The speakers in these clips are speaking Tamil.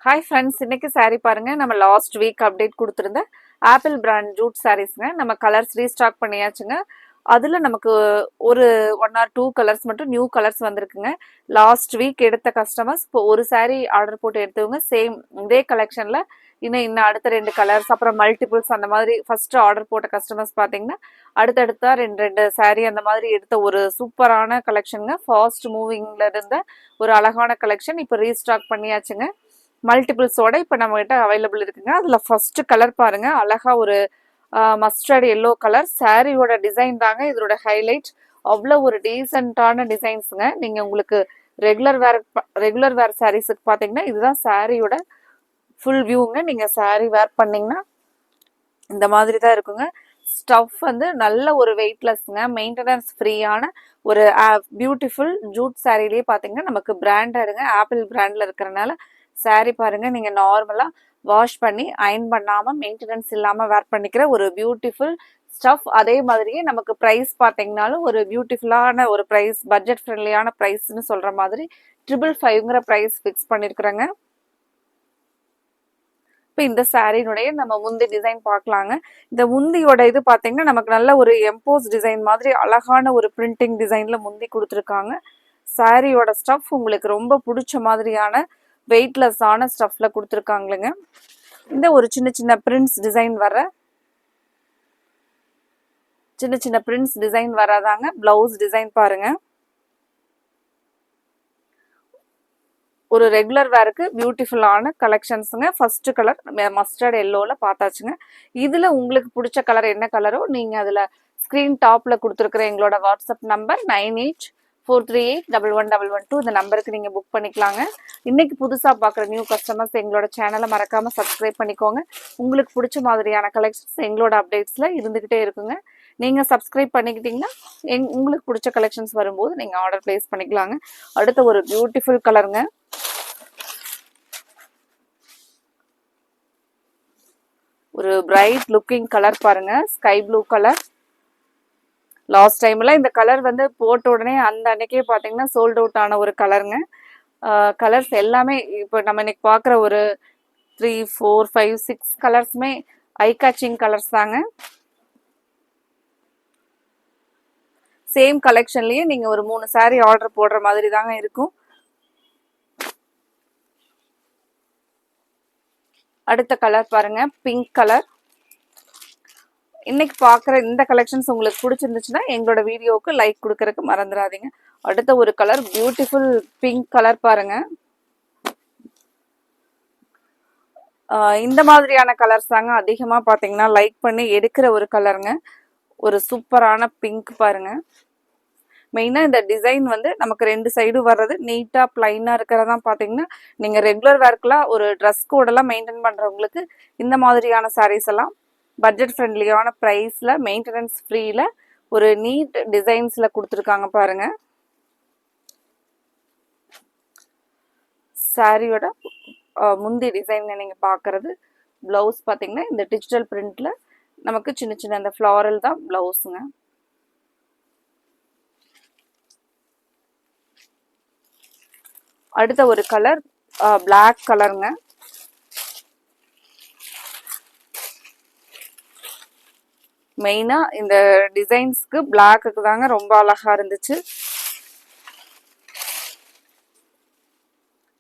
ஹாய் ஃப்ரெண்ட்ஸ், இன்னைக்கு saree பாருங்க. நம்ம லாஸ்ட் வீக் அப்டேட் கொடுத்துருந்த ஆப்பிள் பிராண்ட் ஜூட் சாரீஸ்ங்க. நம்ம கலர்ஸ் ரீஸ்டாக் பண்ணியாச்சுங்க. அதில் நமக்கு ஒரு 1 or 2 கலர்ஸ் மட்டும் நியூ கலர்ஸ் வந்திருக்குங்க. லாஸ்ட் வீக் எடுத்த கஸ்டமர்ஸ் இப்போ ஒரு saree ஆர்டர் போட்டு எடுத்தவங்க சேம் இதே கலெக்ஷனில் இன்னும் அடுத்த 2 கலர்ஸ் அப்புறம் மல்டிபிள்ஸ் அந்த மாதிரி ஃபர்ஸ்ட் ஆர்டர் போட்ட கஸ்டமர்ஸ் பார்த்தீங்கன்னா அடுத்தடுத்தா ரெண்டு saree அந்த மாதிரி எடுத்த ஒரு சூப்பரான கலெக்ஷனுங்க. ஃபாஸ்ட் மூவிங்ல இருந்த ஒரு அழகான கலெக்ஷன் இப்போ ரீஸ்டாக் பண்ணியாச்சுங்க. மல்டிபிள்ஸோட இப்போ நம்ம கிட்ட அவைலபிள் இருக்குங்க. அதில் ஃபர்ஸ்ட் கலர் பாருங்க, அழகா ஒரு மஸ்டர்ட் எல்லோ கலர். சாரியோட டிசைன் தாங்க இதோட ஹைலைட். அவ்வளோ ஒரு டீசெண்டான டிசைன்ஸுங்க. நீங்கள் உங்களுக்கு ரெகுலர் வேர் சாரீஸுக்கு பார்த்தீங்கன்னா இதுதான் சாரியோட ஃபுல் வியூங்க. நீங்கள் சாரி வேர் பண்ணீங்கன்னா இந்த மாதிரி தான் இருக்குங்க. ஸ்டஃப் வந்து நல்ல ஒரு வெயிட்லெஸ்ங்க, மெயின்டெனன்ஸ் ஃப்ரீயான ஒரு பியூட்டிஃபுல் ஜூட் சாரிலேயே பார்த்தீங்கன்னா நமக்கு பிராண்டடுங்க, ஆப்பிள் பிராண்டில் இருக்கிறனால சாரி பாருங்க, நீங்க நார்மலா வாஷ் பண்ணி அயன் பண்ணாம மெயின்டெனன்ஸ் இல்லாம வேர் பண்ணிக்கிற ஒரு பியூட்டிஃபுல் ஸ்டஃப். அதே மாதிரியே நமக்கு ப்ரைஸ் பார்த்தீங்கன்னாலும் ஒரு பியூட்டிஃபுல்லான ஒரு ப்ரைஸ், பட்ஜெட் ஃப்ரெண்ட்லியான ப்ரைஸ்ன்னு சொல்ற மாதிரி 555ங்கிற ப்ரைஸ் ஃபிக்ஸ் பண்ணியிருக்கிறேங்க. இப்போ இந்த சாரினுடைய நம்ம முந்தி டிசைன் பார்க்கலாங்க. இந்த முந்தியோட இது பார்த்தீங்கன்னா நமக்கு நல்ல ஒரு எம்போஸ் டிசைன் மாதிரி அழகான ஒரு பிரிண்டிங் டிசைன்ல முந்தி கொடுத்துருக்காங்க. சாரியோட ஸ்டஃப் உங்களுக்கு ரொம்ப பிடிச்ச மாதிரியான வெயிட்லெஸ்ஸான ஸ்டஃப்ல கொடுத்துருக்காங்களுங்க. இந்த ஒரு சின்ன சின்ன பிரிண்ட்ஸ் டிசைன் வராதாங்க. பிளவுஸ் டிசைன் பாருங்க. ஒரு ரெகுலர் வேருக்கு பியூட்டிஃபுல்லான கலெக்ஷன்ஸுங்க. ஃபர்ஸ்ட் கலர் மஸ்டர்ட் எல்லோல பார்த்தாச்சுங்க. இதுல உங்களுக்கு பிடிச்ச கலர் என்ன கலரோ நீங்க அதுல ஸ்கிரீன் டாப்ல கொடுத்துருக்கிற எங்களோட வாட்ஸ்அப் நம்பர் 9843811112 இந்த நம்பருக்கு நீங்க புக் பண்ணிக்கலாங்க. இன்னைக்கு புதுசா பார்க்குற நியூ கஸ்டமர்ஸ் எங்களோட சேனலை மறக்காம சப்ஸ்கிரைப் பண்ணிக்கோங்க. உங்களுக்கு பிடிச்ச மாதிரியான கலெக்ஷன்ஸ் எங்களோட அப்டேட்ஸ்ல இருந்துகிட்டே இருக்குங்க. நீங்க சப்ஸ்கிரைப் பண்ணிக்கிட்டீங்கன்னா உங்களுக்கு பிடிச்ச கலெக்ஷன்ஸ் வரும்போது நீங்க ஆர்டர் பிளேஸ் பண்ணிக்கலாங்க. அடுத்த ஒரு பியூட்டிஃபுல் கலருங்க. ஒரு பிரைட் லுக்கிங் கலர் பாருங்க, ஸ்கை ப்ளூ கலர். லாஸ்ட் டைம்ல இந்த கலர் வந்து போட்ட உடனே அந்த அன்னைக்கே பார்த்தீங்கன்னா சோல்ட் அவுட் ஆன ஒரு கலருங்க. கலர்ஸ் எல்லாமே இப்போ நம்ம இன்னைக்கு பார்க்குற ஒரு 3, 4, 5, 6 கலர்ஸுமே ஐ கேச்சிங் கலர்ஸ் தாங்க. சேம் கலெக்ஷன்லயே நீங்க ஒரு 3 saree ஆர்டர் போடுற மாதிரி தாங்க இருக்கும். அடுத்த கலர் பாருங்க, பிங்க் கலர். இன்னைக்கு பார்க்குற இந்த கலெக்ஷன்ஸ் உங்களுக்கு பிடிச்சிருந்துச்சுன்னா எங்களோட வீடியோவுக்கு லைக் கொடுக்கறதுக்கு மறந்துடாதீங்க. அடுத்த ஒரு கலர் பியூட்டிஃபுல் பிங்க் கலர் பாருங்க. இந்த மாதிரியான கலர்ஸ் தாங்க அதிகமாக பார்த்தீங்கன்னா லைக் பண்ணி எடுக்கிற ஒரு கலருங்க. ஒரு சூப்பரான பிங்க் பாருங்க. மெயினாக இந்த டிசைன் வந்து நமக்கு 2 சைடும் வர்றது நீட்டாக பிளைனாக இருக்கிறதா பார்த்தீங்கன்னா நீங்கள் ரெகுலர் வேர்க்கெலாம் ஒரு ட்ரெஸ் கோடெல்லாம் மெயின்டைன் பண்ணுறவங்களுக்கு இந்த மாதிரியான சாரீஸ் எல்லாம் பட்ஜெட் ஃப்ரெண்ட்லியான ப்ரைஸில் மெயின்டெனன்ஸ் ஃப்ரீயில் ஒரு நீட் டிசைன்ஸில் கொடுத்துருக்காங்க பாருங்க. சாரியோட முந்தி டிசைன் நீங்கள் பார்க்குறது. ப்ளவுஸ் பார்த்தீங்கன்னா இந்த டிஜிட்டல் பிரிண்டில் நமக்கு சின்ன சின்ன அந்த ஃப்ளாரல் தான் ப்ளவுஸுங்க. அடுத்த ஒரு கலர் பிளாக் கலருங்க. மெயினா இந்த டிசைன்ஸ்க்கு பிளாக்கு தாங்க ரொம்ப அழகா இருந்துச்சு.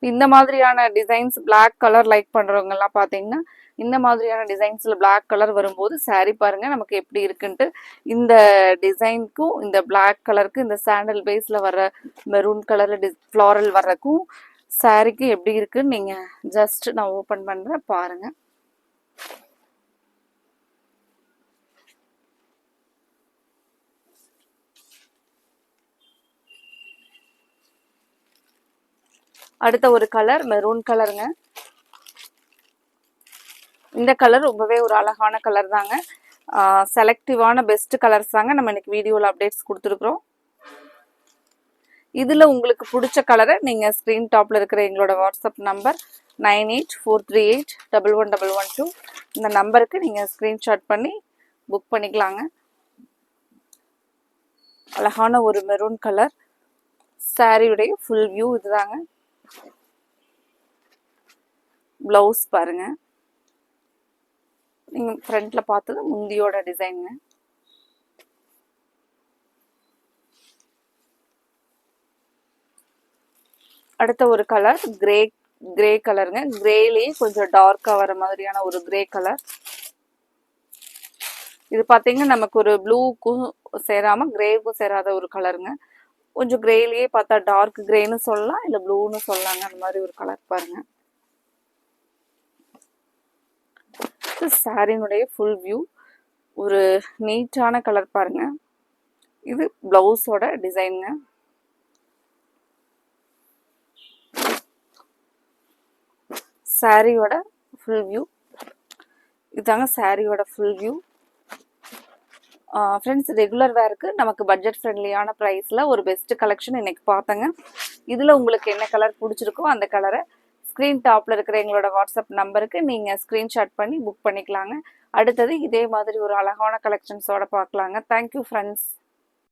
இந்த மாதிரியான டிசைன்ஸ் பிளாக் கலர் லைக் பண்றவங்க எல்லாம் பாத்தீங்கன்னா இந்த மாதிரியான டிசைன்ஸ்ல பிளாக் கலர் வரும்போது சாரி பாருங்க நமக்கு எப்படி இருக்குன்ட்டு. இந்த டிசைனுக்கும் இந்த பிளாக் கலருக்கு இந்த சாண்டல் பேஸ்ல வர்ற மெரூன் கலர் ஃப்ளாரல் வர்றதுக்கும் சாரிக்கு எப்படி இருக்குன்னு நீங்க ஜஸ்ட் நான் ஓபன் பண்றேன் பாருங்க. அடுத்த ஒரு கலர் மெரூன் கலருங்க. இந்த கலர் ரொம்பவே ஒரு அழகான கலர் தாங்க. செலக்டிவான பெஸ்ட் கலர்ஸ் தாங்க நம்ம இன்னைக்கு வீடியோவில் அப்டேட்ஸ் கொடுத்துருக்குறோம். இதில் உங்களுக்கு பிடிச்ச கலரை நீங்கள் ஸ்க்ரீன் டாப்பில் இருக்கிற எங்களோட வாட்ஸ்அப் நம்பர் 9843811112 இந்த நம்பருக்கு நீங்கள் ஸ்க்ரீன்ஷாட் பண்ணி புக் பண்ணிக்கலாங்க. அழகான ஒரு மெரூன் கலர் சாரியுடைய ஃபுல் வியூ இதுதாங்க. ப்ளவுஸ் பாருங்க. நீங்க ஃப்ரண்ட்ல பார்த்தது முந்தியோட டிசைனுங்க. அடுத்த ஒரு கலர் கிரே கலருங்க. கிரேலயே கொஞ்சம் டார்க்கா வர மாதிரியான ஒரு கிரே கலர். இது பாத்தீங்கன்னா நமக்கு ஒரு ப்ளூக்கும் சேராம கிரேவுக்கும் சேராத ஒரு கலருங்க. கொஞ்சம் கிரேலயே பார்த்தா டார்க் கிரேன்னு சொல்லலாம், இல்ல ப்ளூன்னு சொல்லலாங்க. அந்த மாதிரி ஒரு கலர் பாருங்க. சாரினுடைய ஃபுல் வியூ. ஒரு நீட்டான கலர் பாருங்க. இது பிளவுஸோட டிசைனுங்க. சாரியோட ஃபுல் வியூ இதாங்க. சாரியோட ஃபுல் வியூ. ஃப்ரெண்ட்ஸ், ரெகுலர் வேருக்கு நமக்கு பட்ஜெட் ஃப்ரெண்ட்லியான ப்ரைஸில் ஒரு பெஸ்ட் கலெக்ஷன் இன்னைக்கு பார்த்தங்க. இதில் உங்களுக்கு என்ன கலர் பிடிச்சிருக்கோ அந்த கலரை ஸ்க்ரீன் டாப்பில் இருக்கிற எங்களோட வாட்ஸ்அப் நம்பருக்கு நீங்கள் ஸ்க்ரீன்ஷாட் பண்ணி புக் பண்ணிக்கலாங்க. அடுத்தது இதே மாதிரி ஒரு அழகான கலெக்ஷன்ஸோட பார்க்கலாங்க. Thank you friends.